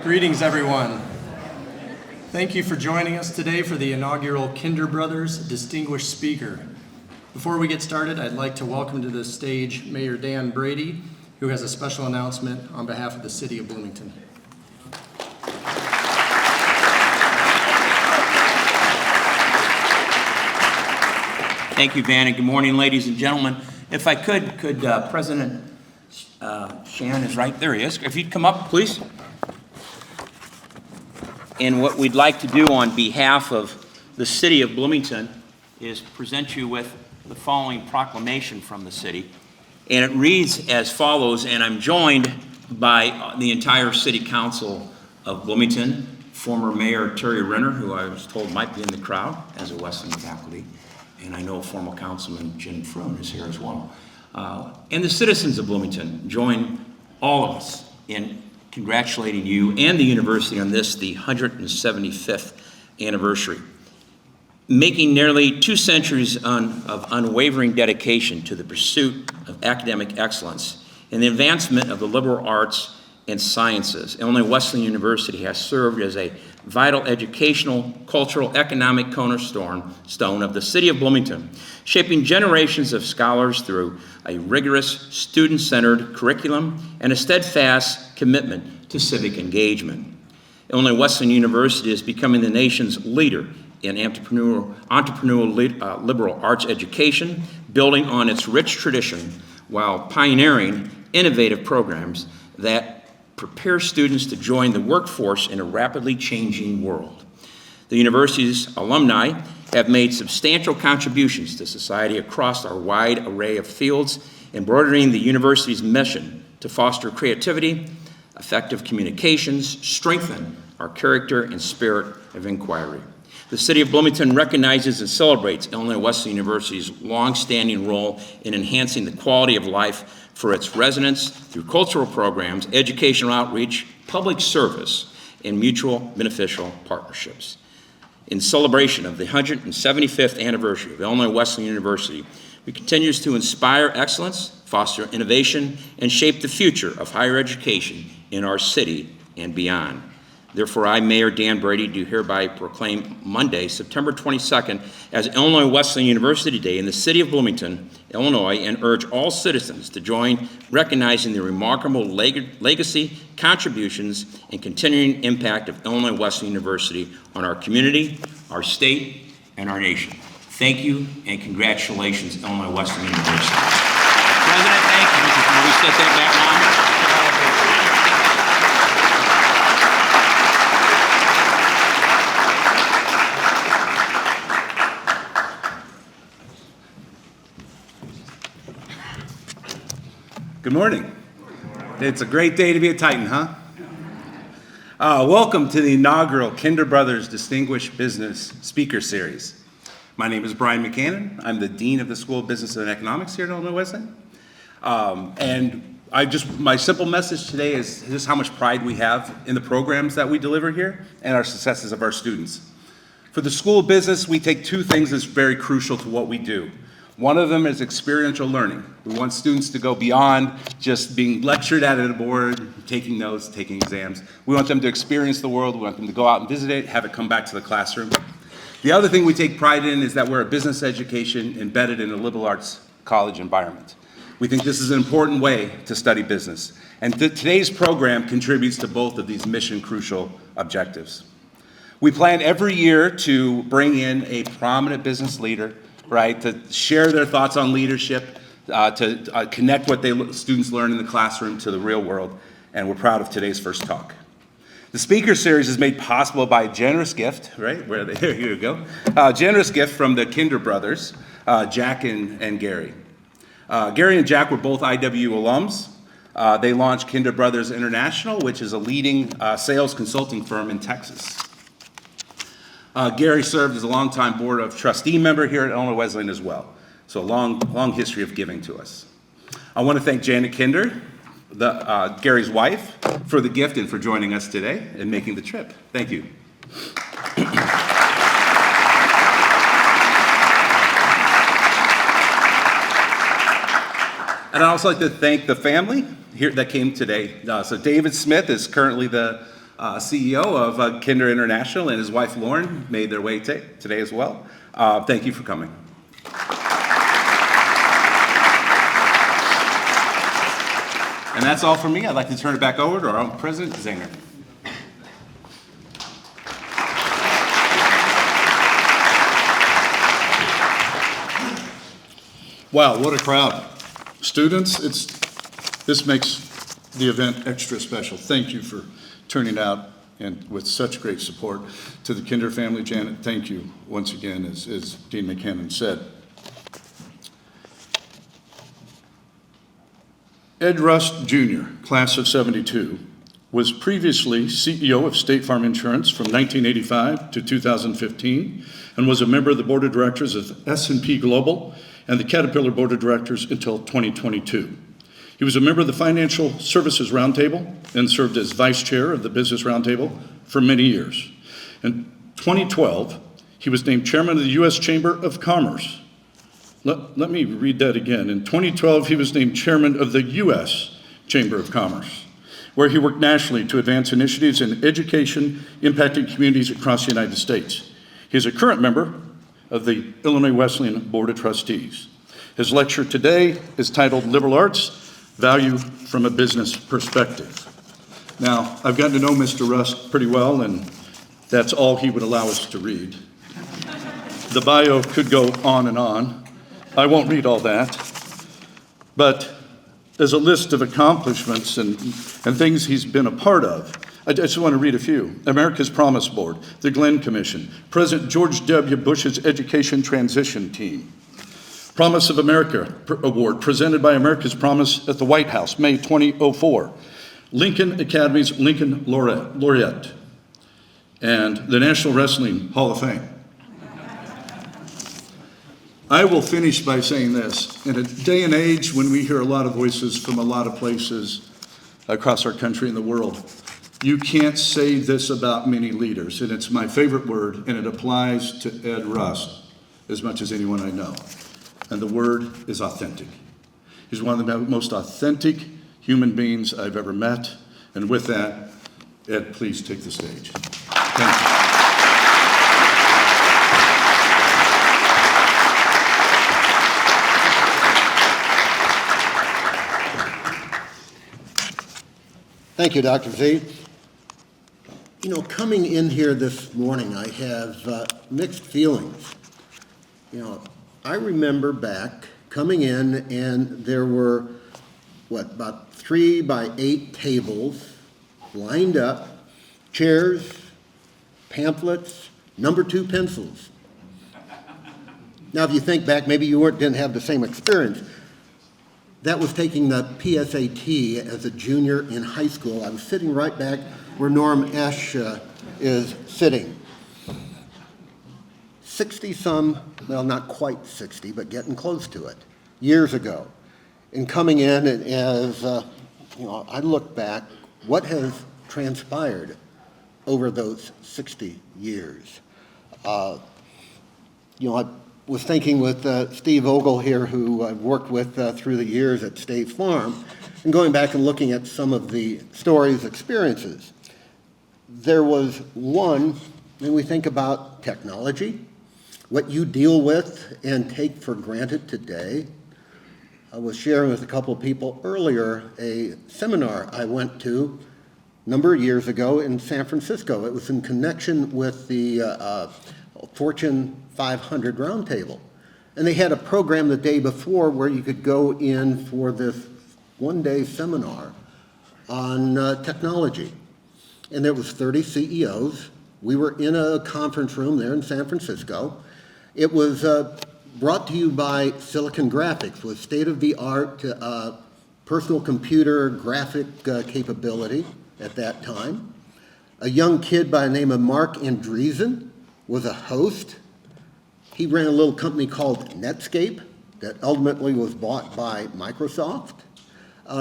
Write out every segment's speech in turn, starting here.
Greetings, everyone. Thank you for joining us today for the inaugural Kinder Brothers Distinguished Speaker. Before we get started, I'd like to welcome to the stage Mayor Dan Brady, who has a special announcement on behalf of the City of Bloomington. Thank you, Van, and good morning, ladies and gentlemen. If I could President Shan is right there. He is. If you'd come up, please. And what we'd like to do on behalf of the City of Bloomington is present you with the following proclamation from the city. And it reads as follows, and I'm joined by the entire City Council of Bloomington, former Mayor Terry Renner, who I was told might be in the crowd as a Wesleyan faculty, and I know former Councilman Jim Froon is here as well. And the citizens of Bloomington join all of us in congratulating you and the university on this, the 175th anniversary. Making nearly 2 centuries of unwavering dedication to the pursuit of academic excellence and the advancement of the liberal arts and sciences, Illinois Wesleyan University has served as a vital educational, cultural, economic cornerstone of the city of Bloomington, shaping generations of scholars through a rigorous, student-centered curriculum and a steadfast commitment to civic engagement. Illinois Wesleyan University is becoming the nation's leader in entrepreneurial liberal arts education, building on its rich tradition while pioneering innovative programs that prepare students to join the workforce in a rapidly changing world. The university's alumni have made substantial contributions to society across our wide array of fields, embroidering the university's mission to foster creativity, effective communications, strengthen our character and spirit of inquiry. The City of Bloomington recognizes and celebrates Illinois Wesleyan University's long-standing role in enhancing the quality of life for its residents through cultural programs, educational outreach, public service, and mutual beneficial partnerships. In celebration of the 175th anniversary of Illinois Wesleyan University, we continue to inspire excellence, foster innovation, and shape the future of higher education in our city and beyond. Therefore, I, Mayor Dan Brady, do hereby proclaim Monday, September 22nd, as Illinois Wesleyan University Day in the city of Bloomington, Illinois, and urge all citizens to join recognizing the remarkable legacy, contributions, and continuing impact of Illinois Wesleyan University on our community, our state, and our nation. Thank you, and congratulations, Illinois Wesleyan University. President, thank you. Can we set that back now? Good morning. It's a great day to be a Titan, huh? Welcome to the inaugural Kinder Brothers Distinguished Business Speaker Series. My name is Brian McCannon. I'm the Dean of the School of Business and Economics here at Illinois Wesleyan. My simple message today is just how much pride we have in the programs that we deliver here and our successes of our students. For the School of Business, we take 2 things that's very crucial to what we do. One of them is experiential learning. We want students to go beyond just being lectured at a board, taking notes, taking exams. We want them to experience the world. We want them to go out and visit it, have it come back to the classroom. The other thing we take pride in is that we're a business education embedded in a liberal arts college environment. We think this is an important way to study business. And today's program contributes to both of these mission-crucial objectives. We plan every year to bring in a prominent business leader, right, to share their thoughts on leadership, to connect what students learn in the classroom to the real world, and we're proud of today's first talk. The speaker series is made possible by a generous gift, right, here you go, generous gift from the Kinder brothers, Jack and Garry. Garry and Jack were both IW alums. They launched Kinder Brothers International, which is a leading sales consulting firm in Texas. Garry served as a longtime board of trustee member here at Illinois Wesleyan as well. So a long history of giving to us. I want to thank Janet Kinder, Garry's wife, for the gift and for joining us today and making the trip. Thank you. And I'd also like to thank the family here that came today. So David Smith is currently the CEO of Kinder International, and his wife Lauren made their way today as well. Thank you for coming. And that's all for me. I'd like to turn it back over to our own President Zinger. Wow, what a crowd. Students, this makes the event extra special. Thank you for turning out and with such great support. To the Kinder family, Janet, thank you once again, as Dean McCannon said. Ed Rust Jr., class of 72, was previously CEO of State Farm Insurance from 1985 to 2015 and was a member of the board of directors of S&P Global and the Caterpillar Board of Directors until 2022. He was a member of the Financial Services Roundtable and served as vice chair of the Business Roundtable for many years. In 2012, he was named chairman of the U.S. Chamber of Commerce. Let me read that again. In 2012, he was named chairman of the U.S. Chamber of Commerce, where he worked nationally to advance initiatives in education impacting communities across the United States. He is a current member of the Illinois Wesleyan Board of Trustees. His lecture today is titled Liberal Arts, Value from a Business Perspective. Now, I've gotten to know Mr. Rust pretty well, and that's all he would allow us to read. The bio could go on and on. I won't read all that, but there's a list of accomplishments and things he's been a part of. I just want to read a few. America's Promise Board, the Glenn Commission, President George W. Bush's Education Transition Team, Promise of America Award, presented by America's Promise at the White House, May 2004, Lincoln Academy's Lincoln Laureate, and the National Wrestling Hall of Fame. I will finish by saying this. In a day and age when we hear a lot of voices from a lot of places across our country and the world, you can't say this about many leaders, and it's my favorite word, and it applies to Ed Rust as much as anyone I know. And the word is authentic. He's one of the most authentic human beings I've ever met. And with that, Ed, please take the stage. Thank you. Thank you, Dr. Z. You know, coming in here this morning, I have mixed feelings. You know, I remember back coming in and there were, about 3 by 8 tables lined up, chairs, pamphlets, number 2 pencils. Now, if you think back, maybe you didn't have the same experience. That was taking the PSAT as a junior in high school. I was sitting right back where Norm Esch is sitting. 60-some, well, not quite 60, but getting close to it, years ago. And coming in, and as I look back, what has transpired over those 60 years? I was thinking with Steve Ogle here, who I've worked with through the years at State Farm, and going back and looking at some of the stories, experiences. There was one, when we think about technology, what you deal with and take for granted today. I was sharing with a couple of people earlier a seminar I went to a number of years ago in San Francisco. It was in connection with the Fortune 500 Roundtable. And they had a program the day before where you could go in for this one-day seminar on technology. And there was 30 CEOs. We were in a conference room there in San Francisco. It was brought to you by Silicon Graphics with state-of-the-art personal computer graphic capability at that time. A young kid by the name of Mark Andreessen was a host. He ran a little company called Netscape that ultimately was bought by Microsoft.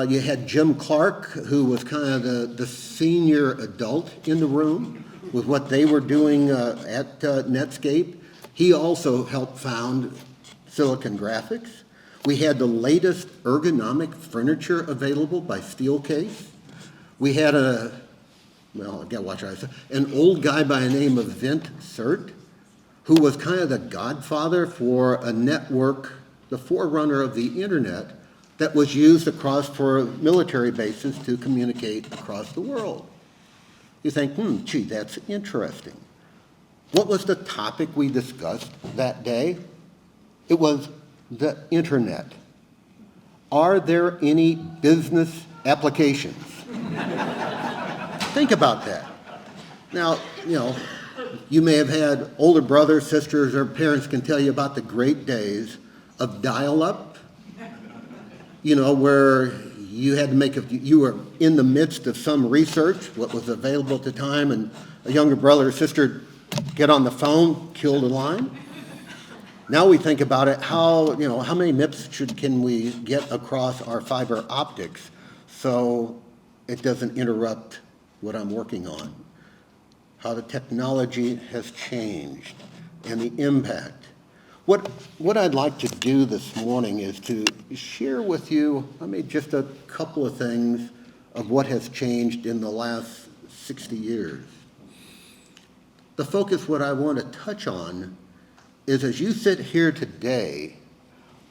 You had Jim Clark, who was kind of the senior adult in the room with what they were doing at Netscape. He also helped found Silicon Graphics. We had the latest ergonomic furniture available by Steelcase. We had a well, I gotta watch what I say, an old guy by the name of Vint Cerf, who was kind of the godfather for a network, the forerunner of the internet, that was used across for military bases to communicate across the world. You think, gee, that's interesting. What was the topic we discussed that day? It was the internet. Are there any business applications? Think about that. Now, you may have had older brothers, sisters, or parents can tell you about the great days of dial-up, where you had to you were in the midst of some research, what was available at the time, and a younger brother or sister get on the phone, kill the line. Now we think about it, how many MIPS can we get across our fiber optics so it doesn't interrupt what I'm working on? How the technology has changed and the impact. What I'd like to do this morning is to share with you, just a couple of things of what has changed in the last 60 years. The focus, what I want to touch on, is as you sit here today,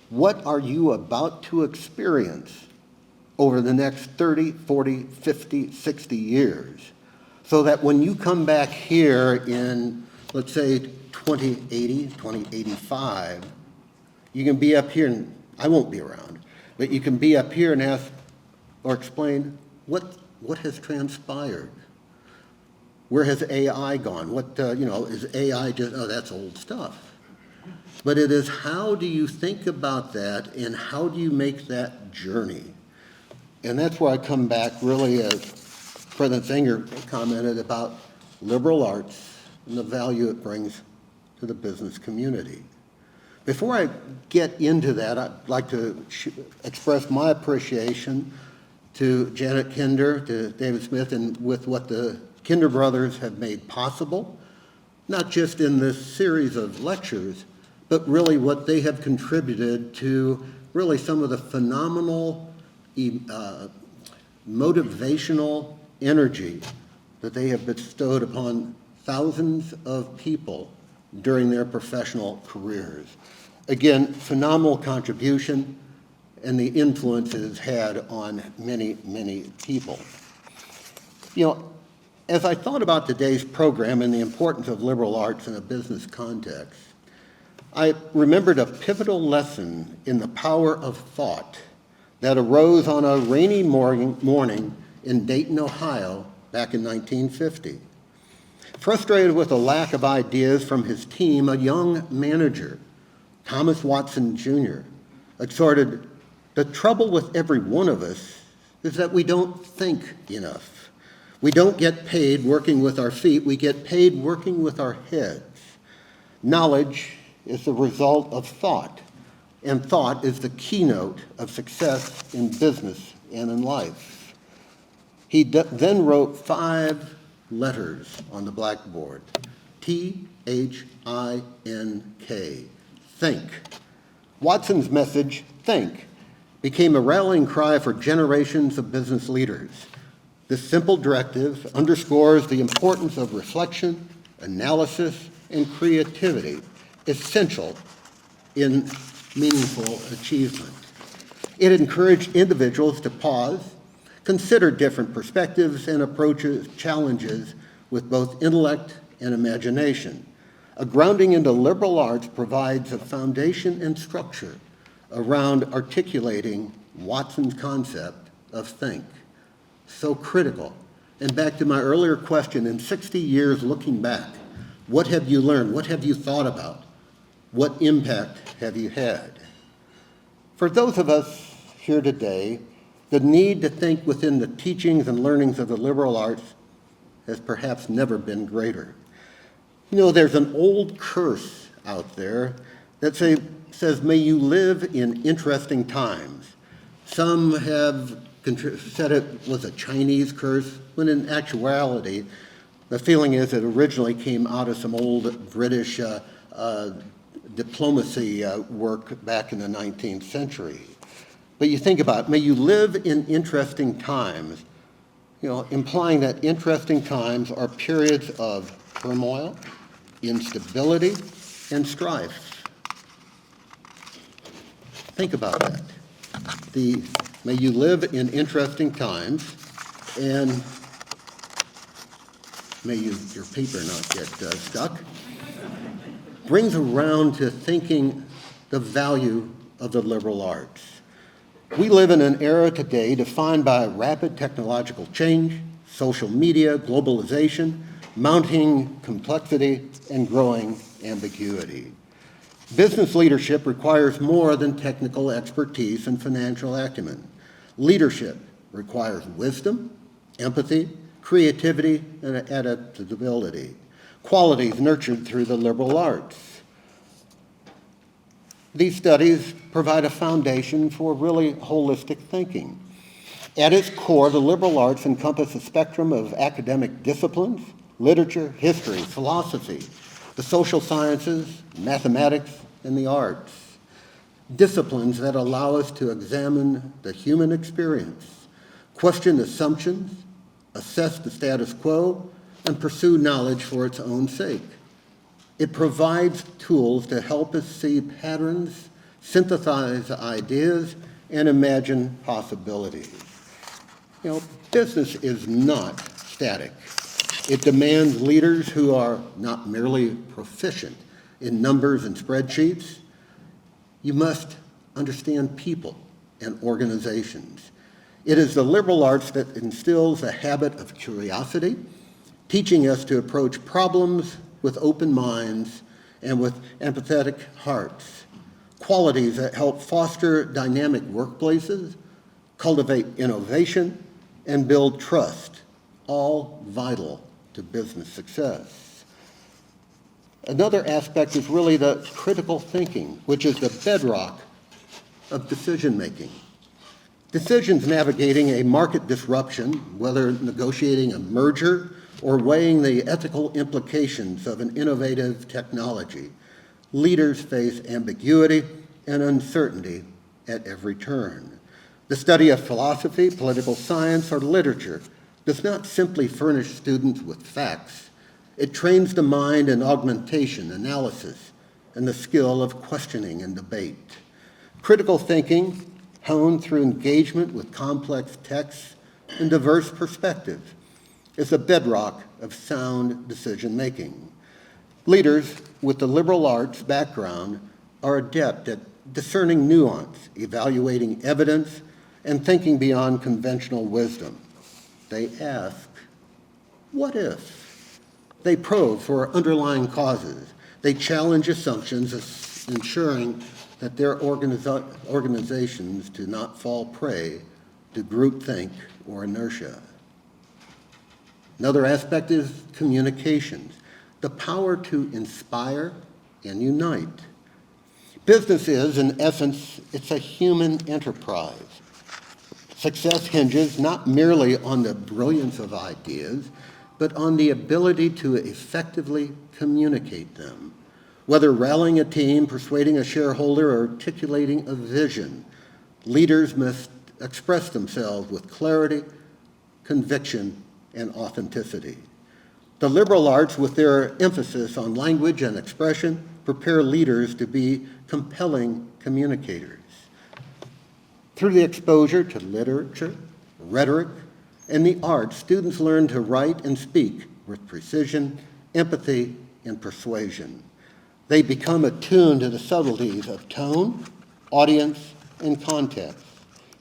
what are you about to experience over the next 30, 40, 50, 60 years? So that when you come back here in, let's say, 2080, 2085, you can be up here, and I won't be around, but you can be up here and ask or explain what has transpired. Where has AI gone? Is AI just, that's old stuff. But it is, how do you think about that and how do you make that journey? And that's where I come back really, as President Singer commented about liberal arts and the value it brings to the business community. Before I get into that, I'd like to express my appreciation to Janet Kinder, to David Smith, and with what the Kinder brothers have made possible, not just in this series of lectures, but really what they have contributed to really some of the phenomenal motivational energy that they have bestowed upon thousands of people during their professional careers. Again, phenomenal contribution and the influence it has had on many, many people. As I thought about today's program and the importance of liberal arts in a business context, I remembered a pivotal lesson in the power of thought that arose on a rainy morning in Dayton, Ohio, back in 1950. Frustrated with a lack of ideas from his team, a young manager, Thomas Watson Jr., exhorted, "The trouble with every one of us is that we don't think enough. We don't get paid working with our feet, we get paid working with our heads. Knowledge is the result of thought, and thought is the keynote of success in business and in life." He then wrote 5 letters on the blackboard. T-H-I-N-K, think. Watson's message, think, became a rallying cry for generations of business leaders. This simple directive underscores the importance of reflection, analysis, and creativity, essential in meaningful achievement. It encouraged individuals to pause, consider different perspectives and approaches challenges with both intellect and imagination. A grounding into liberal arts provides a foundation and structure around articulating Watson's concept of think. So critical. And back to my earlier question, in 60 years looking back, what have you learned? What have you thought about? What impact have you had? For those of us here today, the need to think within the teachings and learnings of the liberal arts has perhaps never been greater. There's an old curse out there that says, "May you live in interesting times." Some have said it was a Chinese curse, when in actuality, the feeling is it originally came out of some old British diplomacy work back in the 19th century. But you think about it, may you live in interesting times. implying that interesting times are periods of turmoil, instability, and strife. Think about that. May you live in interesting times, and may your paper not get stuck, brings around to thinking the value of the liberal arts. We live in an era today defined by rapid technological change, social media, globalization, mounting complexity, and growing ambiguity. Business leadership requires more than technical expertise and financial acumen. Leadership requires wisdom, empathy, creativity, and adaptability, qualities nurtured through the liberal arts. These studies provide a foundation for really holistic thinking. At its core, the liberal arts encompass a spectrum of academic disciplines, literature, history, philosophy, the social sciences, mathematics, and the arts. Disciplines that allow us to examine the human experience, question assumptions, assess the status quo, and pursue knowledge for its own sake. It provides tools to help us see patterns, synthesize ideas, and imagine possibilities. Business is not static. It demands leaders who are not merely proficient in numbers and spreadsheets. You must understand people and organizations. It is the liberal arts that instills a habit of curiosity, teaching us to approach problems with open minds and with empathetic hearts, qualities that help foster dynamic workplaces, cultivate innovation, and build trust, all vital to business success. Another aspect is really the critical thinking, which is the bedrock of decision-making. Decisions navigating a market disruption, whether negotiating a merger or weighing the ethical implications of an innovative technology, leaders face ambiguity and uncertainty at every turn. The study of philosophy, political science, or literature does not simply furnish students with facts. It trains the mind in augmentation, analysis, and the skill of questioning and debate. Critical thinking, honed through engagement with complex texts and diverse perspectives, is the bedrock of sound decision-making. Leaders with the liberal arts background are adept at discerning nuance, evaluating evidence, and thinking beyond conventional wisdom. They ask, what if? They probe for underlying causes. They challenge assumptions, ensuring that their organizations do not fall prey to groupthink or inertia. Another aspect is communications, the power to inspire and unite. Business is, in essence, it's a human enterprise. Success hinges not merely on the brilliance of ideas, but on the ability to effectively communicate them. Whether rallying a team, persuading a shareholder, or articulating a vision, leaders must express themselves with clarity, conviction, and authenticity. The liberal arts, with their emphasis on language and expression, prepare leaders to be compelling communicators. Through the exposure to literature, rhetoric, and the arts, students learn to write and speak with precision, empathy, and persuasion. They become attuned to the subtleties of tone, audience, and context,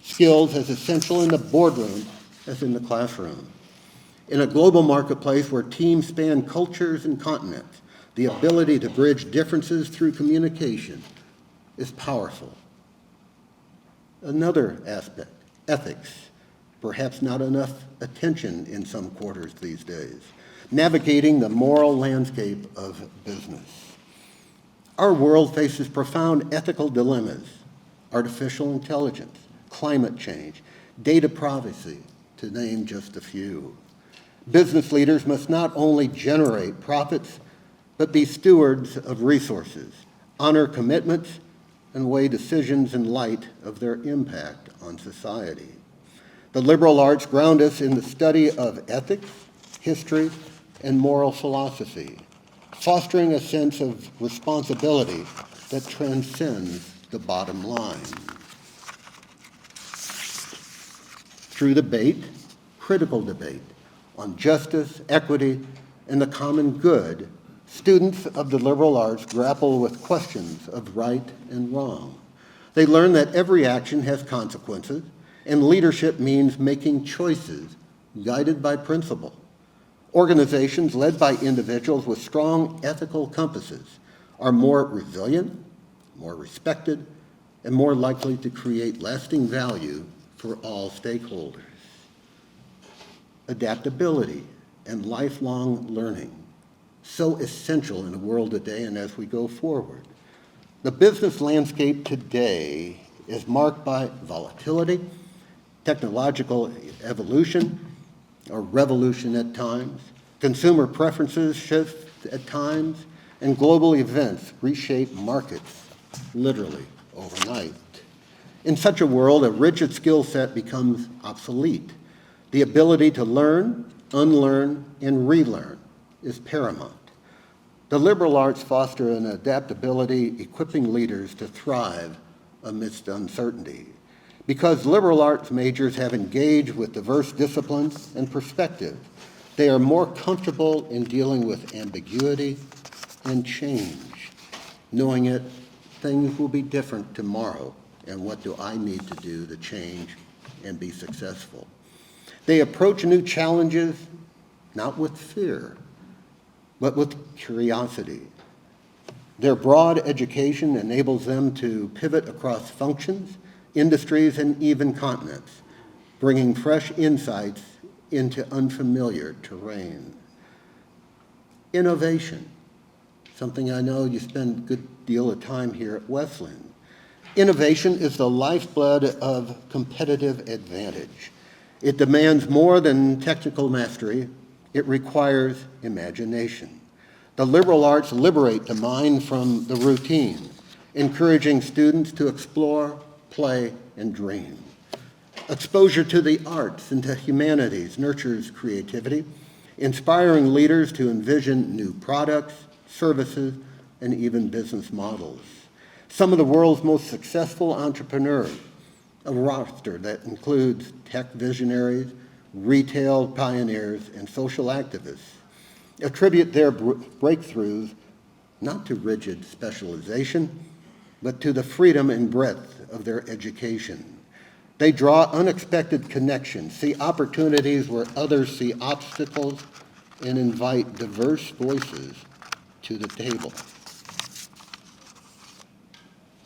skills as essential in the boardroom as in the classroom. In a global marketplace where teams span cultures and continents, the ability to bridge differences through communication is powerful. Another aspect, ethics, perhaps not enough attention in some quarters these days, navigating the moral landscape of business. Our world faces profound ethical dilemmas: artificial intelligence, climate change, data privacy, to name just a few. Business leaders must not only generate profits, but be stewards of resources, honor commitments, and weigh decisions in light of their impact on society. The liberal arts ground us in the study of ethics, history, and moral philosophy, fostering a sense of responsibility that transcends the bottom line. Through debate, critical debate, on justice, equity, and the common good, students of the liberal arts grapple with questions of right and wrong. They learn that every action has consequences, and leadership means making choices guided by principle. Organizations led by individuals with strong ethical compasses are more resilient, more respected, and more likely to create lasting value for all stakeholders. Adaptability and lifelong learning, so essential in the world today and as we go forward. The business landscape today is marked by volatility, technological evolution, or revolution at times, consumer preferences shift at times, and global events reshape markets literally overnight. In such a world, a rigid skill set becomes obsolete. The ability to learn, unlearn, and relearn is paramount. The liberal arts foster an adaptability, equipping leaders to thrive amidst uncertainty. Because liberal arts majors have engaged with diverse disciplines and perspectives, they are more comfortable in dealing with ambiguity and change, knowing that things will be different tomorrow, and what do I need to do to change and be successful. They approach new challenges not with fear, but with curiosity. Their broad education enables them to pivot across functions, industries, and even continents, bringing fresh insights into unfamiliar terrain. Innovation, something I know you spend a good deal of time here at Wesleyan. Innovation is the lifeblood of competitive advantage. It demands more than technical mastery. It requires imagination. The liberal arts liberate the mind from the routine, encouraging students to explore, play, and dream. Exposure to the arts and to humanities nurtures creativity, inspiring leaders to envision new products, services, and even business models. Some of the world's most successful entrepreneurs, a roster that includes tech visionaries, retail pioneers, and social activists, attribute their breakthroughs not to rigid specialization, but to the freedom and breadth of their education. They draw unexpected connections, see opportunities where others see obstacles, and invite diverse voices to the table.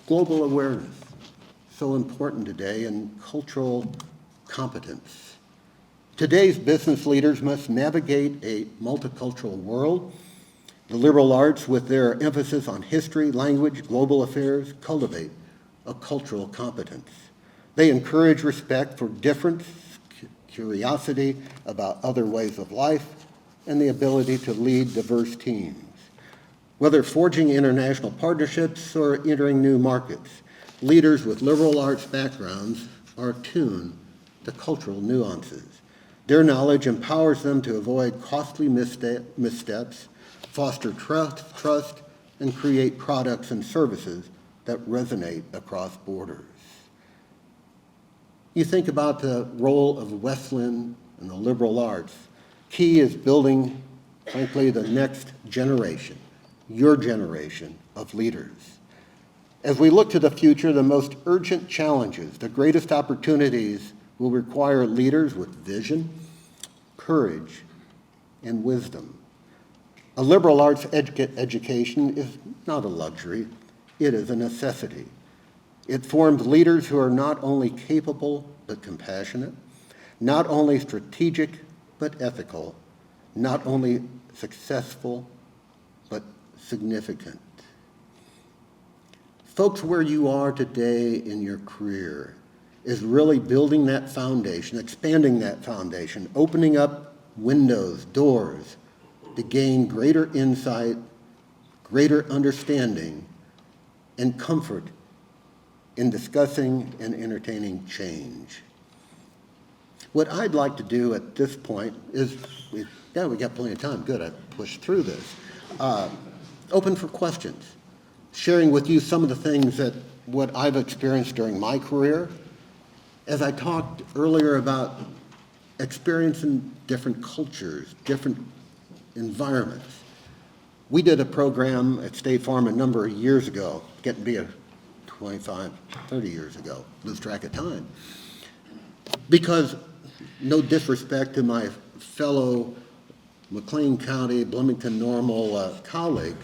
Global awareness, so important today, and cultural competence. Today's business leaders must navigate a multicultural world. The liberal arts, with their emphasis on history, language, global affairs, cultivate a cultural competence. They encourage respect for difference, curiosity about other ways of life, and the ability to lead diverse teams. Whether forging international partnerships or entering new markets, leaders with liberal arts backgrounds are attuned to cultural nuances. Their knowledge empowers them to avoid costly missteps, foster trust, and create products and services that resonate across borders. You think about the role of Wesleyan and the liberal arts. Key is building, frankly, the next generation, your generation of leaders. As we look to the future, the most urgent challenges, the greatest opportunities will require leaders with vision, courage, and wisdom. A liberal arts education is not a luxury, it is a necessity. It forms leaders who are not only capable but compassionate, not only strategic but ethical, not only successful but significant. Folks, where you are today in your career is really building that foundation, expanding that foundation, opening up windows, doors to gain greater insight, greater understanding, and comfort in discussing and entertaining change. What I'd like to do at this point is, we got plenty of time, good, I pushed through this. Open for questions, sharing with you some of the things that what I've experienced during my career. As I talked earlier about experiencing different cultures, different environments. We did a program at State Farm a number of years ago, getting to be 25, 30 years ago, lose track of time. Because, no disrespect to my fellow McLean County, Bloomington Normal colleague,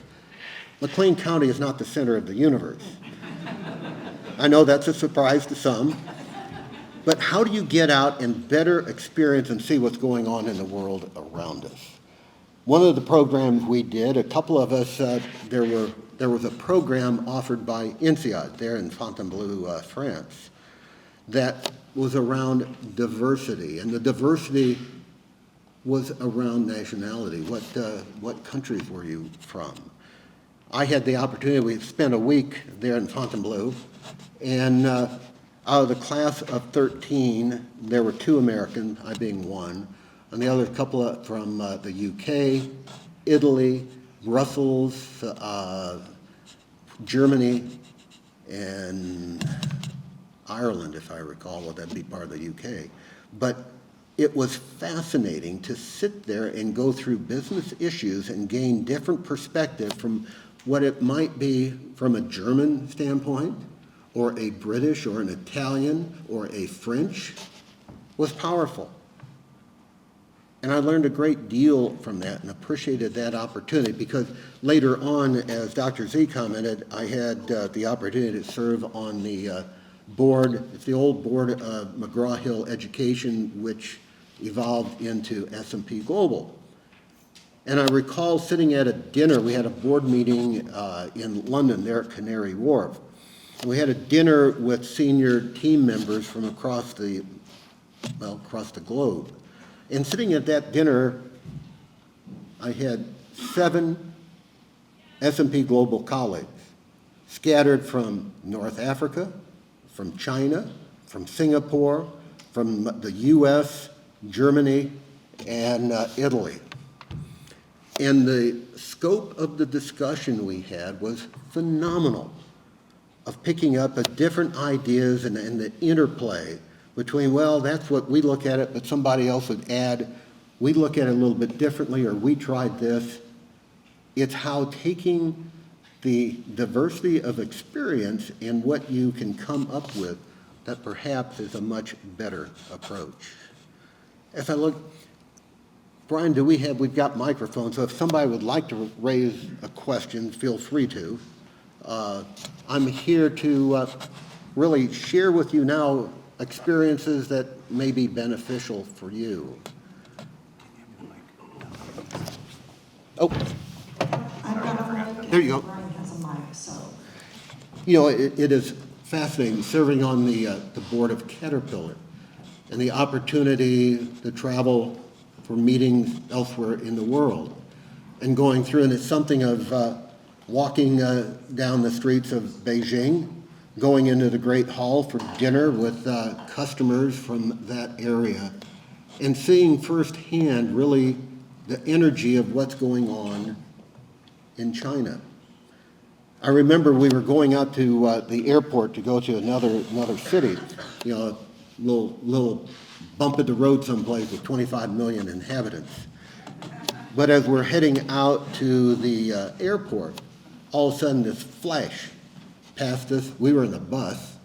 McLean County is not the center of the universe. I know that's a surprise to some, but how do you get out and better experience and see what's going on in the world around us? One of the programs we did, a couple of us, there was a program offered by INSEAD there in Fontainebleau, France, that was around diversity, and the diversity was around nationality. What countries were you from? I had the opportunity, we spent a week there in Fontainebleau, and out of the class of 13, there were 2 Americans, I being one, and the other couple from the UK, Italy, Brussels, Germany, and Ireland, if I recall. Well, that'd be part of the UK. But it was fascinating to sit there and go through business issues and gain different perspective from what it might be from a German standpoint, or a British, or an Italian, or a French, was powerful. And I learned a great deal from that and appreciated that opportunity, because later on, as Dr. Z commented, I had the opportunity to serve on the board, it's the old board of McGraw-Hill Education, which evolved into S&P Global. And I recall sitting at a dinner, we had a board meeting in London there at Canary Wharf. We had a dinner with senior team members from across the globe. And sitting at that dinner, I had 7 S&P Global colleagues scattered from North Africa, from China, from Singapore, from the US, Germany, and Italy. And the scope of the discussion we had was phenomenal, of picking up different ideas and the interplay between, well, that's what we look at it, but somebody else would add, we look at it a little bit differently, or we tried this. It's how taking the diversity of experience and what you can come up with that perhaps is a much better approach. As I look, Brian, we've got microphones, so if somebody would like to raise a question, feel free to. I'm here to really share with you now experiences that may be beneficial for you. Oh, there you go. Brian has a mic, so. You know, it is fascinating serving on the board of Caterpillar and the opportunity to travel for meetings elsewhere in the world and going through, and it's something of walking down the streets of Beijing, going into the Great Hall for dinner with customers from that area, and seeing firsthand really the energy of what's going on in China. I remember we were going out to the airport to go to another city, you know, a little bump in the road someplace with 25 million inhabitants. But as we're heading out to the airport, all of a sudden this flash passed us. We were in a bus.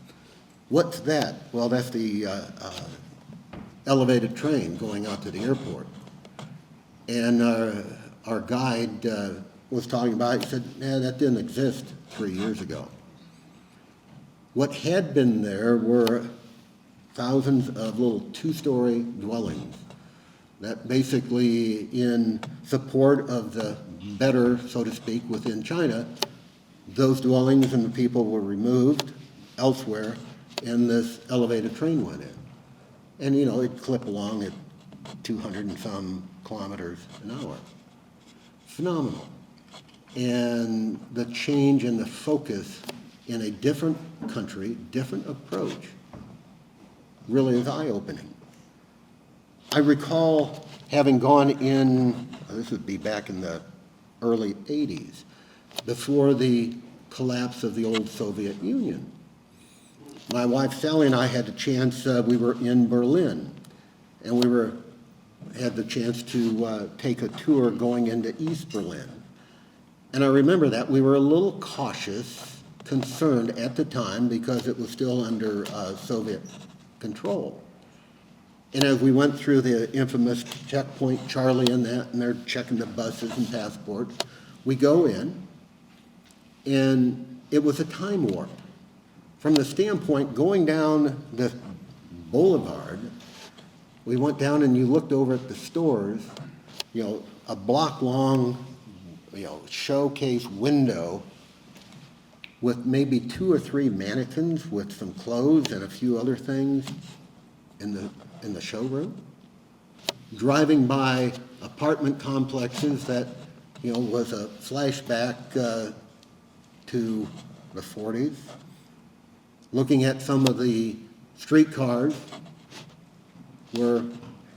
What's that? Well, that's the elevated train going out to the airport. And our guide was talking about it. He said, yeah, that didn't exist 3 years ago. What had been there were thousands of little 2-story dwellings that basically, in support of the better, so to speak, within China, those dwellings and the people were removed elsewhere, and this elevated train went in. And, you know, it'd clip along at 200 and some kilometers an hour. Phenomenal. And the change in the focus in a different country, different approach, really is eye-opening. I recall having gone in, this would be back in the early 80s, before the collapse of the old Soviet Union. My wife Sally and I had the chance, we were in Berlin, and had the chance to take a tour going into East Berlin. And I remember that we were a little cautious, concerned at the time because it was still under Soviet control. And as we went through the infamous checkpoint Charlie and they're checking the buses and passports, we go in, and it was a time warp. From the standpoint, going down the boulevard, we went down and you looked over at the stores, a block long, showcase window with maybe 2 or 3 mannequins with some clothes and a few other things in the showroom. Driving by apartment complexes that, was a flashback to the 40s. Looking at some of the streetcars where,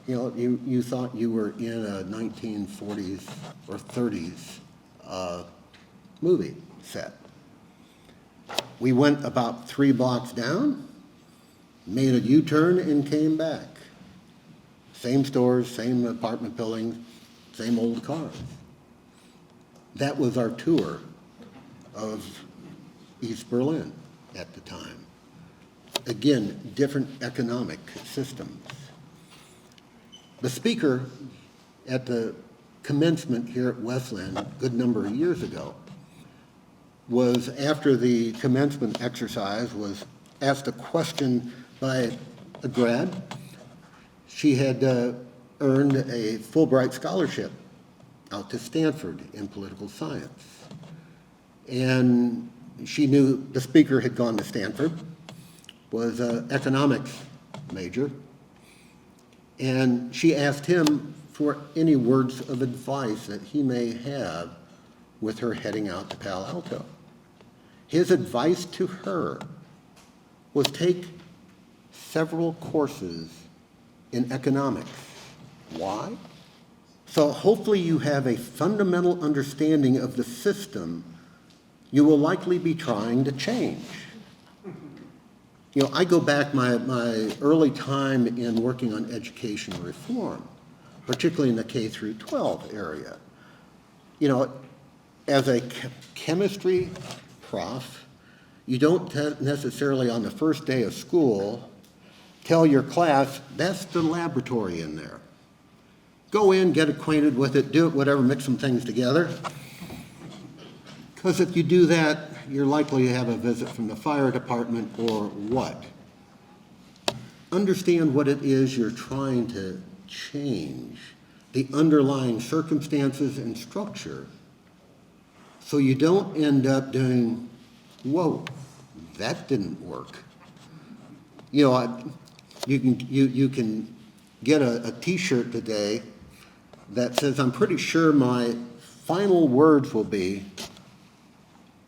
you thought you were in a 1940s or 30s movie set. We went about 3 blocks down, made a U-turn and came back. Same stores, same apartment buildings, same old cars. That was our tour of East Berlin at the time. Again, different economic systems. The speaker at the commencement here at Westland a good number of years ago was, after the commencement exercise, was asked a question by a grad. She had earned a Fulbright scholarship out to Stanford in political science. And she knew the speaker had gone to Stanford, was an economics major, and she asked him for any words of advice that he may have with her heading out to Palo Alto. His advice to her was take several courses in economics. Why? So hopefully you have a fundamental understanding of the system you will likely be trying to change. I go back my early time in working on education reform, particularly in the K through 12 area. As a chemistry prof, you don't necessarily on the first day of school tell your class, that's the laboratory in there. Go in, get acquainted with it, do it, whatever, mix some things together. Because if you do that, you're likely to have a visit from the fire department or what. Understand what it is you're trying to change, the underlying circumstances and structure, so you don't end up doing, whoa, that didn't work. You can get a T-shirt today that says, I'm pretty sure my final words will be,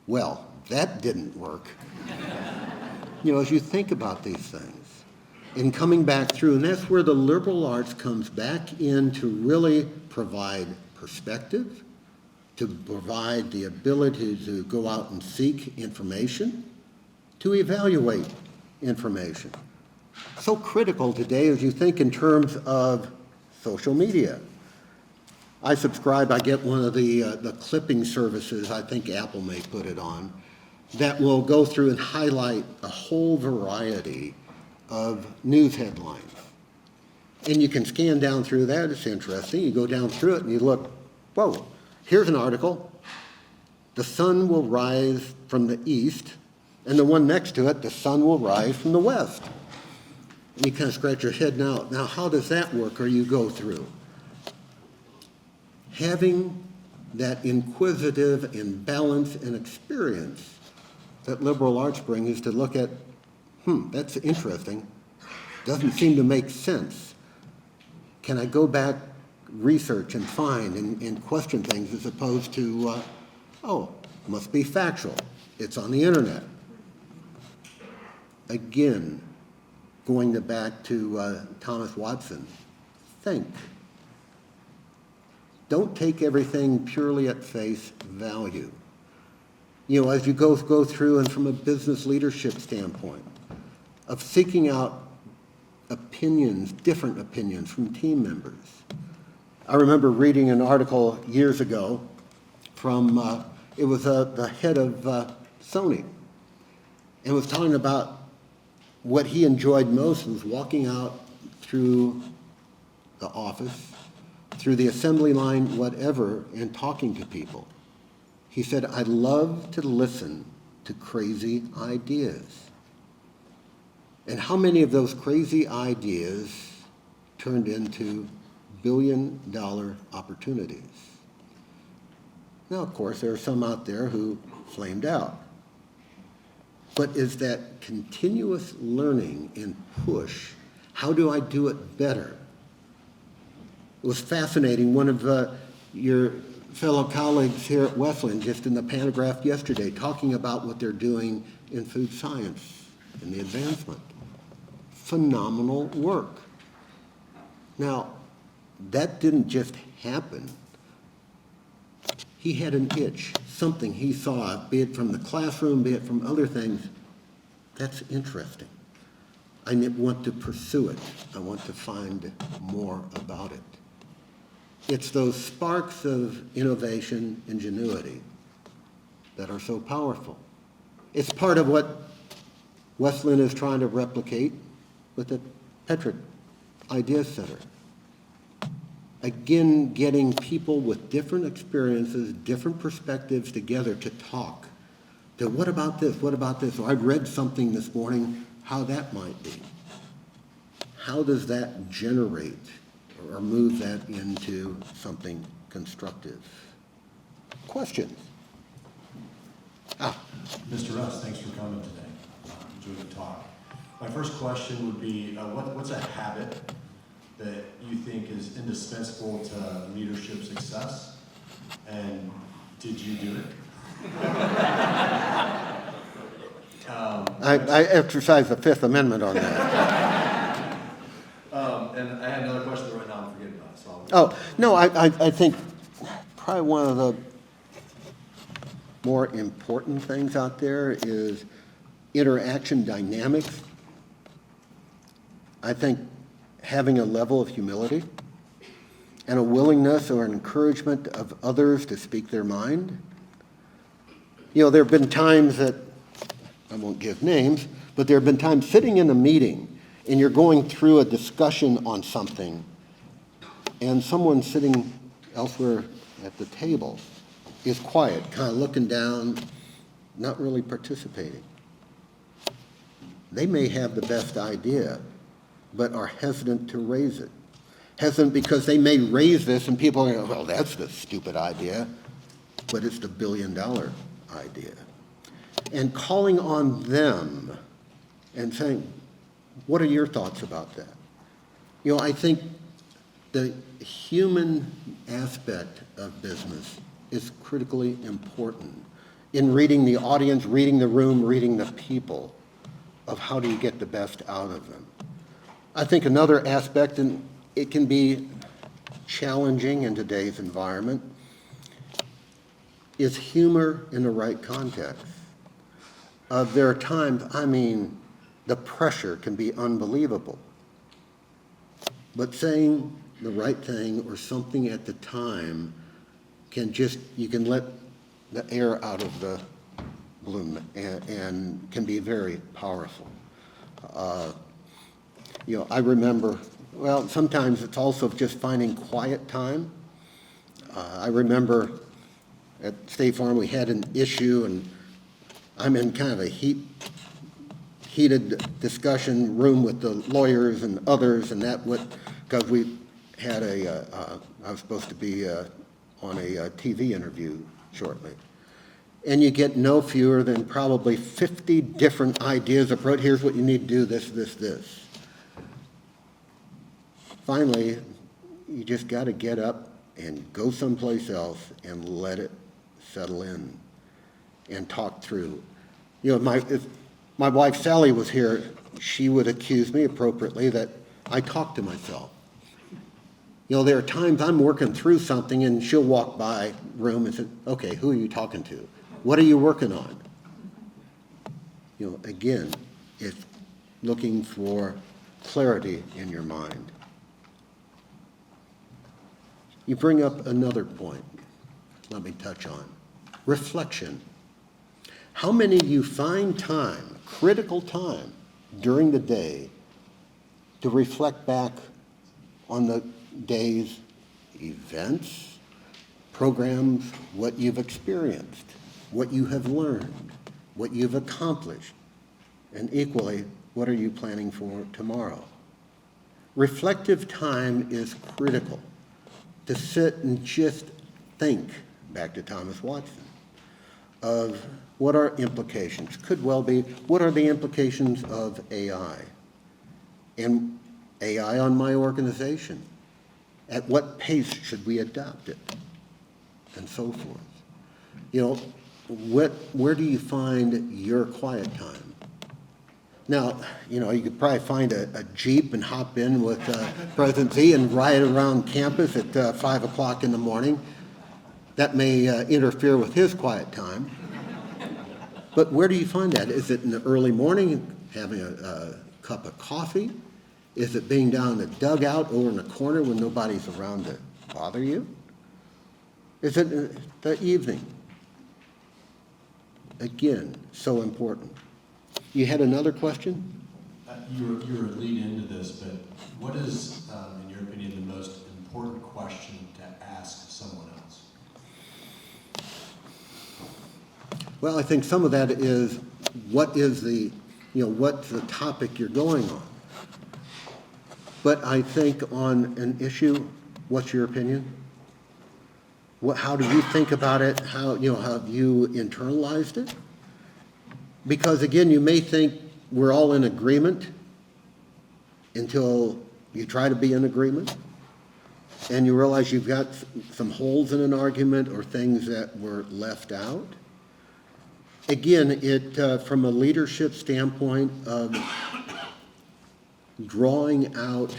well, that didn't work. As you think about these things and coming back through, and that's where the liberal arts comes back in to really provide perspective, to provide the ability to go out and seek information, to evaluate information. So critical today as you think in terms of social media. I get one of the clipping services, I think Apple may put it on, that will go through and highlight a whole variety of news headlines. And you can scan down through that, it's interesting. You go down through it and you look, whoa, here's an article. The sun will rise from the east, and the one next to it, the sun will rise from the west. And you kind of scratch your head now how does that work, or you go through? Having that inquisitive and balance and experience that liberal arts bring is to look at, that's interesting, doesn't seem to make sense. Can I go back, research and find and question things as opposed to, must be factual, it's on the internet. Again, going back to Thomas Watson, think. Don't take everything purely at face value. As you go through and from a business leadership standpoint, of seeking out opinions, different opinions from team members. I remember reading an article years ago from, it was the head of Sony, and was talking about what he enjoyed most was walking out through the office, through the assembly line, whatever, and talking to people. He said, I love to listen to crazy ideas. And how many of those crazy ideas turned into billion-dollar opportunities? Now, of course, there are some out there who flamed out. But is that continuous learning and push, how do I do it better? It was fascinating. One of your fellow colleagues here at Wesleyan, just in the paragraph yesterday, talking about what they're doing in food science and the advancement. Phenomenal work. Now, that didn't just happen. He had an itch, something he saw, be it from the classroom, be it from other things. That's interesting. I want to pursue it. I want to find more about it. It's those sparks of innovation, ingenuity that are so powerful. It's part of what Wesleyan is trying to replicate with the Petrick Idea Center. Again, getting people with different experiences, different perspectives together to talk. To what about this? What about this? Or I read something this morning, how that might be. How does that generate or move that into something constructive? Questions? Mr. Russ, thanks for coming today. Enjoyed the talk. My first question would be, what's a habit that you think is indispensable to leadership success? And did you do it? I exercise the Fifth Amendment on that. And I had another question that right now I'm forgetting about. So Oh, no, I think probably one of the more important things out there is interaction dynamics. I think having a level of humility and a willingness or an encouragement of others to speak their mind. There have been times that, I won't give names, but there have been times sitting in a meeting and you're going through a discussion on something and someone sitting elsewhere at the table is quiet, kind of looking down, not really participating. They may have the best idea, but are hesitant to raise it. Hesitant because they may raise this and people are going, well, that's the stupid idea, but it's the billion-dollar idea. And calling on them and saying, what are your thoughts about that? I think the human aspect of business is critically important in reading the audience, reading the room, reading the people, of how do you get the best out of them. I think another aspect, and it can be challenging in today's environment, is humor in the right context. There are times, the pressure can be unbelievable. But saying the right thing or something at the time you can let the air out of the balloon and can be very powerful. I remember, sometimes it's also just finding quiet time. I remember at State Farm we had an issue and I'm in kind of a heated discussion room with the lawyers and others and because we had I was supposed to be on a TV interview shortly. And you get no fewer than probably 50 different ideas of, here's what you need to do, this. Finally, you just got to get up and go someplace else and let it settle in and talk through. If my wife Sally was here, she would accuse me appropriately that I talk to myself. You know, there are times I'm working through something and she'll walk by room and say, okay, who are you talking to? What are you working on? You know, again, it's looking for clarity in your mind. You bring up another point, let me touch on. Reflection. How many of you find time, critical time, during the day to reflect back on the day's events, programs, what you've experienced, what you have learned, what you've accomplished, and equally, what are you planning for tomorrow? Reflective time is critical. To sit and just think, back to Thomas Watson, of what are implications, could well be, what are the implications of AI? And AI on my organization? At what pace should we adopt it? And so forth. You know, where do you find your quiet time? Now, you know, you could probably find a Jeep and hop in with President Z and ride around campus at 5 o'clock in the morning. That may interfere with his quiet time. But where do you find that? Is it in the early morning, having a cup of coffee? Is it being down in the dugout over in the corner when nobody's around to bother you? Is it in the evening? Again, so important. You had another question? You were lead into this, but what is, in your opinion, the most important question to ask someone else? Well, I think some of that is what is the, you know, what's the topic you're going on? But I think on an issue, what's your opinion? How do you think about it? How, you know, have you internalized it? Because again, you may think we're all in agreement until you try to be in agreement and you realize you've got some holes in an argument or things that were left out. Again, from a leadership standpoint of drawing out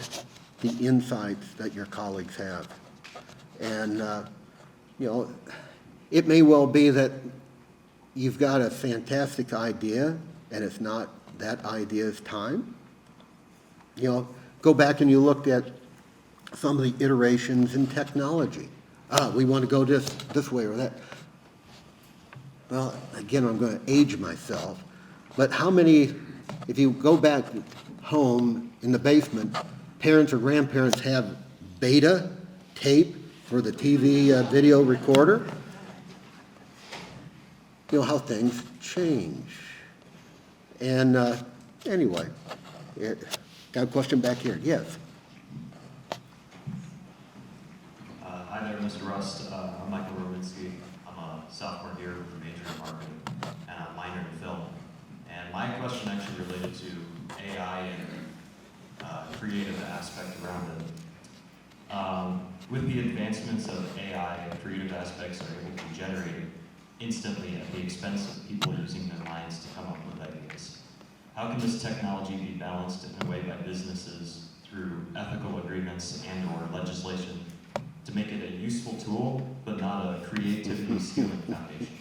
the insights that your colleagues have. And, you know, it may well be that you've got a fantastic idea and it's not that idea's time. You know, go back and you looked at some of the iterations in technology. We want to go this way or that. Well, again, I'm going to age myself, but how many, if you go back home in the basement, parents or grandparents have beta tape for the TV video recorder? You know how things change. And anyway, got a question back here. Yes. Hi there, Mr. Rust. I'm Michael Rowinski. I'm a sophomore here with a major in marketing and a minor in film. And my question actually related to AI and creative aspect around it. With the advancements of AI, creative aspects are able to be generated instantly at the expense of people using their minds to come up with ideas. How can this technology be balanced in a way by businesses through ethical agreements and or legislation to make it a useful tool, but not a creativity stealing foundation?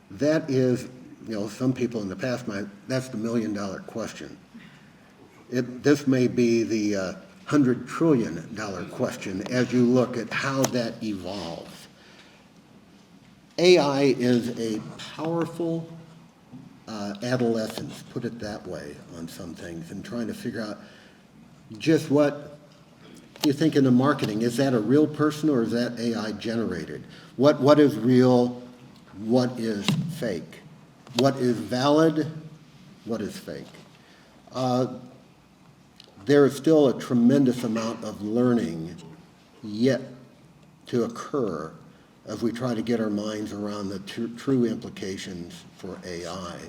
That is, you know, some people in the past that's the $1 million question. This may be the $100 trillion question as you look at how that evolves. AI is a powerful adolescence, put it that way, on some things, and trying to figure out just what you think in the marketing. Is that a real person or is that AI generated? What is real? What is fake? What is valid? What is fake? There is still a tremendous amount of learning yet to occur as we try to get our minds around the true implications for AI.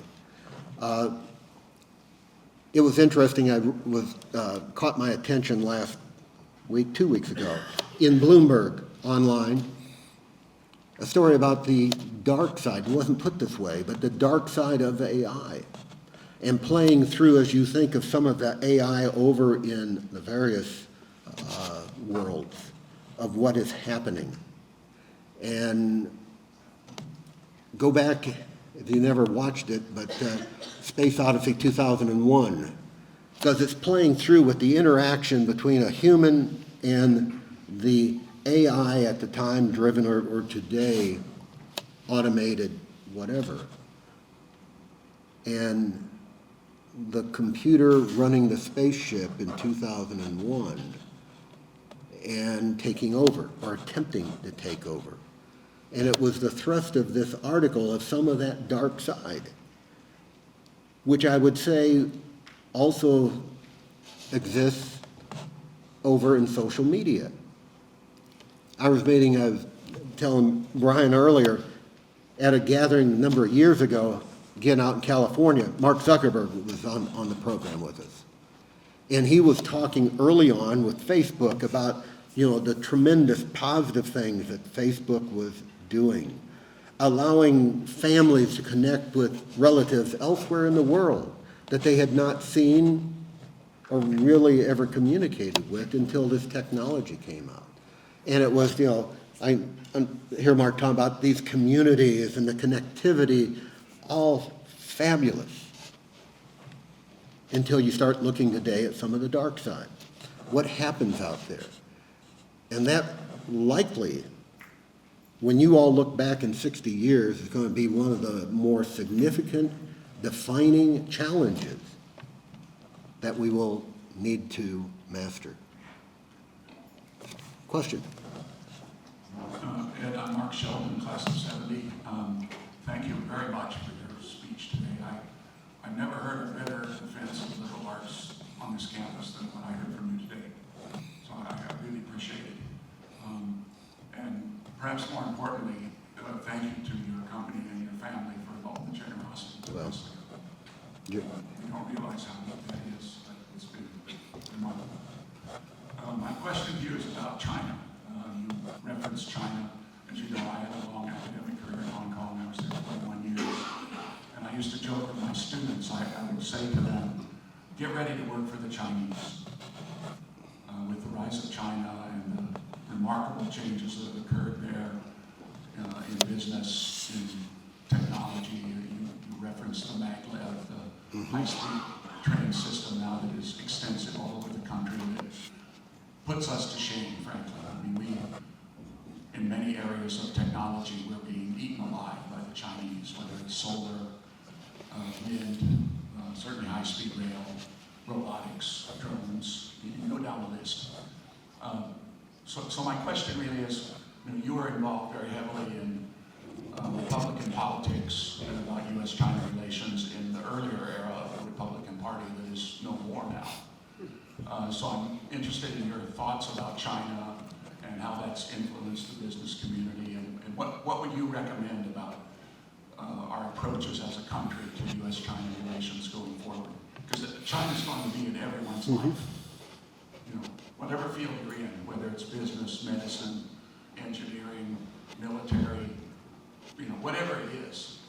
It was interesting, caught my attention last week, 2 weeks ago, in Bloomberg Online, a story about the dark side. It wasn't put this way, but the dark side of AI. And playing through, as you think of some of the AI over in the various worlds of what is happening. And go back, if you never watched it, but Space Odyssey 2001, because it's playing through with the interaction between a human and the AI at the time driven or today automated whatever. And the computer running the spaceship in 2001 and taking over, or attempting to take over. And it was the thrust of this article of some of that dark side, which I would say also exists over in social media. I was telling Brian earlier, at a gathering a number of years ago, again out in California, Mark Zuckerberg was on the program with us. And he was talking early on with Facebook about, the tremendous positive things that Facebook was doing, allowing families to connect with relatives elsewhere in the world that they had not seen or really ever communicated with until this technology came out. And it was, I hear Mark talking about these communities and the connectivity, all fabulous, until you start looking today at some of the dark side. What happens out there? And that likely, when you all look back in 60 years, is going to be one of the more significant defining challenges that we will need to master. Question? Ed, I'm Mark Sheldon, class of 70. Thank you very much for your speech today. I've never heard a better defense of liberal arts on this campus than what I heard from you today. So I really appreciate it. And perhaps more importantly, thank you to your company and your family for all the generosity. Well, you don't realize how much that is, but it's been remarkable. My question to you is about China. You referenced China. As you know, I had a long academic career in Hong Kong. I was there for 21 years. And I used to joke with my students, I would say to them, get ready to work for the Chinese. With the rise of China and the remarkable changes that have occurred there in business, in technology, you referenced the maglev, the high-speed train system now that is extensive all over the country that puts us to shame, frankly. I mean, we, in many areas of technology, we're being eaten alive by the Chinese, whether it's solar, wind, certainly high-speed rail, robotics, drones, you can go down the list. So my question really is, you were involved very heavily in Republican politics and about U.S.-China relations in the earlier era of the Republican Party that is no more now. So I'm interested in your thoughts about China and how that's influenced the business community, and what would you recommend about our approaches as a country to U.S.-China relations going forward? Because China's going to be in everyone's life. Whatever field you're in, whether it's business, medicine, engineering, military, whatever it is,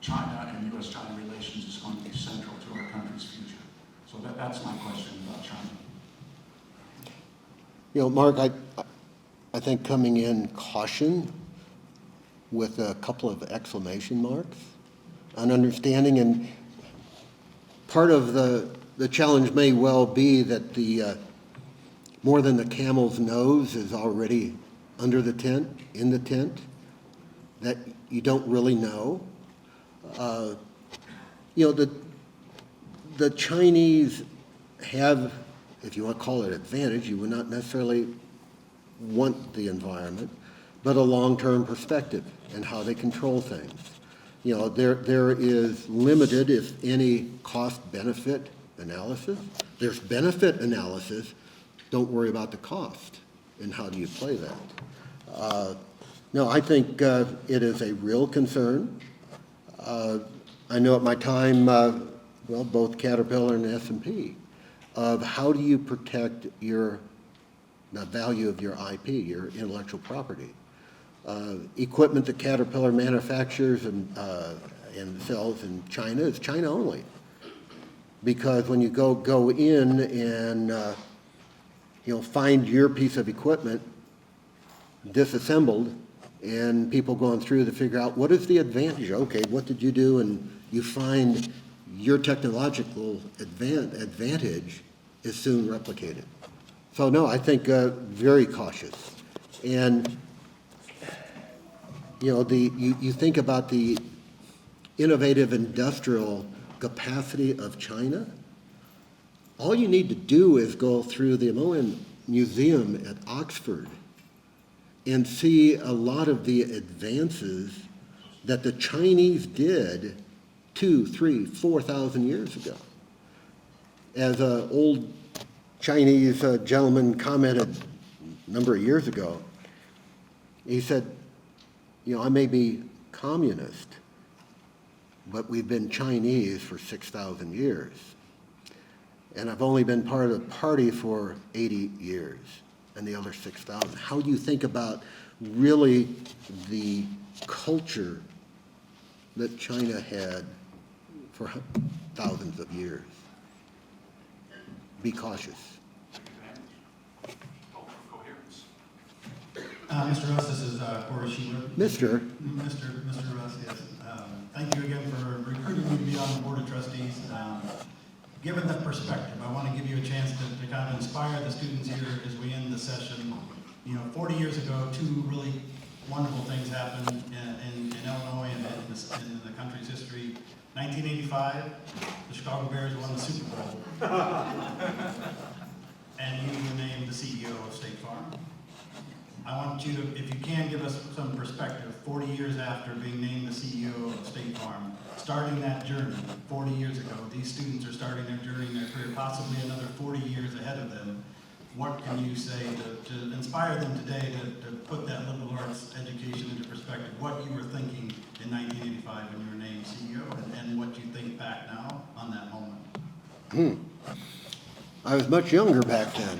China and U.S.-China relations is going to be central to our country's future. So that's my question about China. Mark, I think coming in caution with a couple of exclamation marks, an understanding, and part of the challenge may well be that the more than the camel's nose is already under the tent, in the tent, that you don't really know. The Chinese have, if you want to call it advantage, you would not necessarily want the environment, but a long-term perspective and how they control things. There is limited, if any, cost-benefit analysis. There's benefit analysis. Don't worry about the cost and how do you play that. No, I think it is a real concern. I know at my time, both Caterpillar and S&P, of how do you protect the value of your IP, your intellectual property. Equipment that Caterpillar manufactures and sells in China is China only. Because when you go in and find your piece of equipment disassembled and people going through to figure out what is the advantage. Okay, what did you do? And you find your technological advantage is soon replicated. So no, I think very cautious. And you think about the innovative industrial capacity of China. All you need to do is go through the Alum Museum at Oxford and see a lot of the advances that the Chinese did 2,000, 3,000, 4,000 years ago. As an old Chinese gentleman commented a number of years ago, he said, I may be communist, but we've been Chinese for 6,000 years. And I've only been part of the party for 80 years, and the other 6,000. How do you think about really the culture that China had for thousands of years? Be cautious. Mr. Russ, this is Corey Sheeler. Mr. Russ, yes. Thank you again for recruiting me to be on the Board of Trustees. Given that perspective, I want to give you a chance to kind of inspire the students here as we end the session. 40 years ago, two really wonderful things happened in Illinois and in the country's history. 1985, the Chicago Bears won the Super Bowl. And you were named the CEO of State Farm. I want you to, if you can, give us some perspective, 40 years after being named the CEO of State Farm, starting that journey 40 years ago. These students are starting their journey in their career, possibly another 40 years ahead of them. What can you say to inspire them today to put that liberal arts education into perspective? What you were thinking in 1985 when you were named CEO, and what you think back now on that moment? I was much younger back then.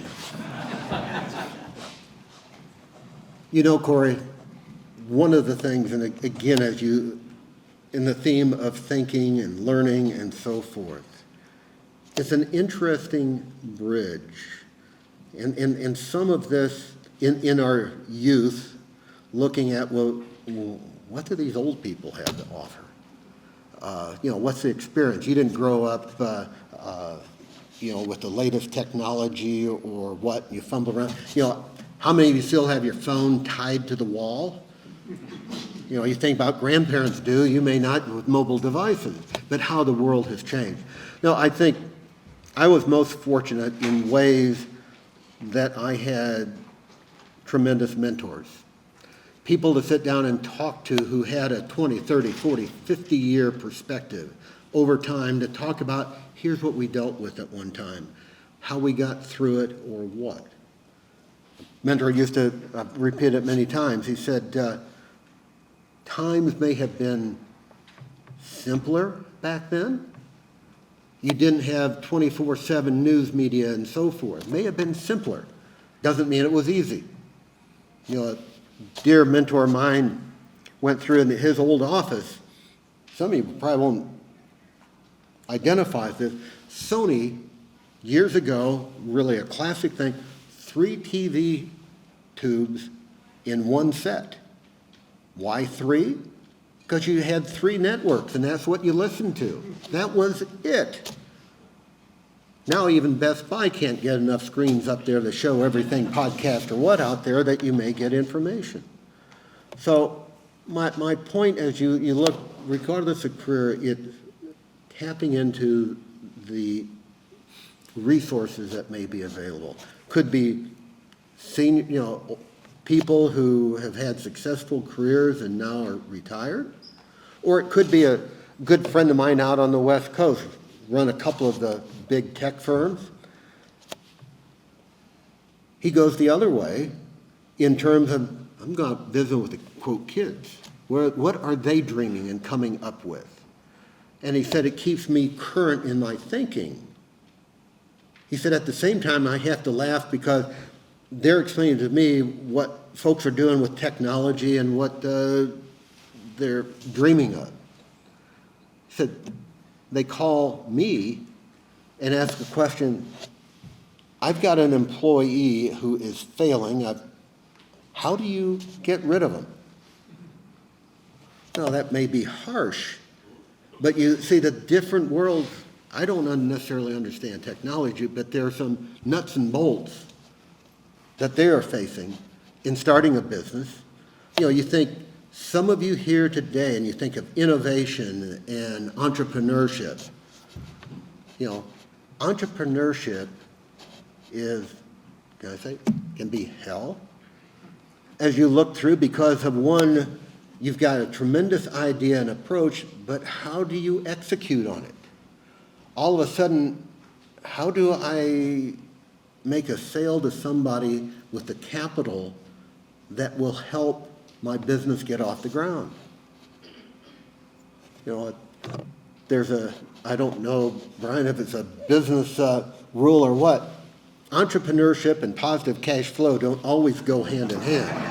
Corey, one of the things, and again, in the theme of thinking and learning and so forth, it's an interesting bridge. And some of this in our youth, looking at, well, what do these old people have to offer? What's the experience? You didn't grow up, with the latest technology or what, you fumble around. How many of you still have your phone tied to the wall? You think about grandparents do, you may not with mobile devices, but how the world has changed. I think I was most fortunate in ways that I had tremendous mentors. People to sit down and talk to who had a 20, 30, 40, 50-year perspective over time to talk about, here's what we dealt with at one time, how we got through it or what. Mentor used to repeat it many times. He said, times may have been simpler back then. You didn't have 24/7 news media and so forth. It may have been simpler. Doesn't mean it was easy. A dear mentor of mine went through in his old office. Some of you probably won't identify this. Sony, years ago, really a classic thing, 3 TV tubes in one set. Why 3? Because you had 3 networks, and that's what you listened to. That was it. Now even Best Buy can't get enough screens up there to show everything, podcast or what, out there that you may get information. So my point as you look, regardless of career, it's tapping into the resources that may be available. Could be senior, people who have had successful careers and now are retired, or it could be a good friend of mine out on the West Coast, run a couple of the big tech firms. He goes the other way in terms of, I'm going to visit with the quote kids. What are they dreaming and coming up with? And he said, it keeps me current in my thinking. He said, at the same time, I have to laugh because they're explaining to me what folks are doing with technology and what they're dreaming of. He said, they call me and ask a question I've got an employee who is failing. How do you get rid of them? Now, that may be harsh, but you see the different worlds. I don't necessarily understand technology, but there are some nuts and bolts that they are facing in starting a business. You know, you think, some of you here today, and you think of innovation and entrepreneurship. You know, entrepreneurship is, can be hell. As you look through, because of one, you've got a tremendous idea and approach, but how do you execute on it? All of a sudden, how do I make a sale to somebody with the capital that will help my business get off the ground? You know, I don't know, Brian, if it's a business rule or what, entrepreneurship and positive cash flow don't always go hand in hand.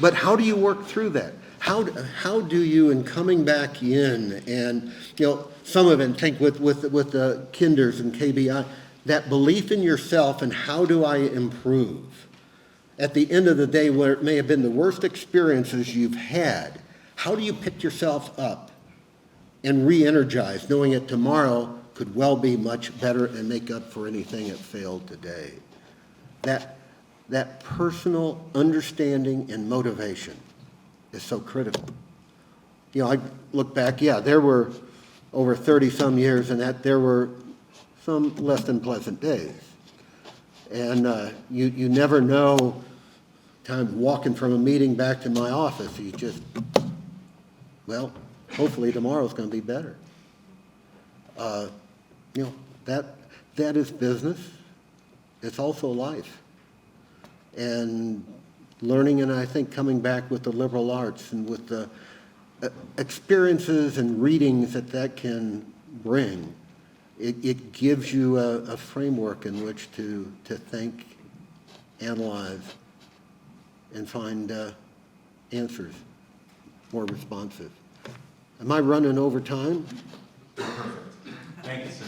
But how do you work through that? How do you, in coming back in, and you know, some of it, think with the Kinders and KBI, that belief in yourself and how do I improve? At the end of the day, where it may have been the worst experiences you've had, how do you pick yourself up and re-energize, knowing that tomorrow could well be much better and make up for anything that failed today? That personal understanding and motivation is so critical. You know, I look back, there were over 30-some years, and that there were some less than pleasant days. And you never know, time walking from a meeting back to my office, you just, well, hopefully tomorrow's going to be better. You know, that is business. It's also life. And learning, and I think coming back with the liberal arts and with the experiences and readings that can bring, it gives you a framework in which to think, analyze, and find answers more responsive. Am I running over time? Thank you, sir.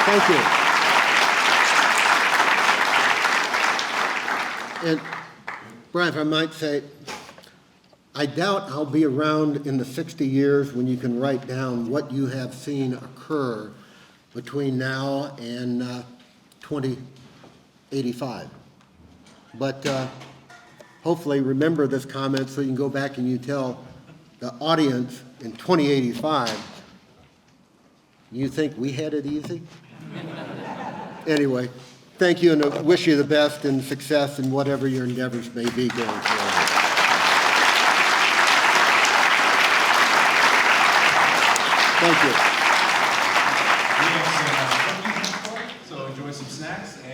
Thank you. And Brian, if I might say, I doubt I'll be around in the 60 years when you can write down what you have seen occur between now and 2085. But hopefully remember this comment so you can go back and you tell the audience in 2085, you think we had it easy? Anyway, thank you, and I wish you the best and success in whatever your endeavors may be going forward. Thank you. We have some cookies in the store, so enjoy some snacks. And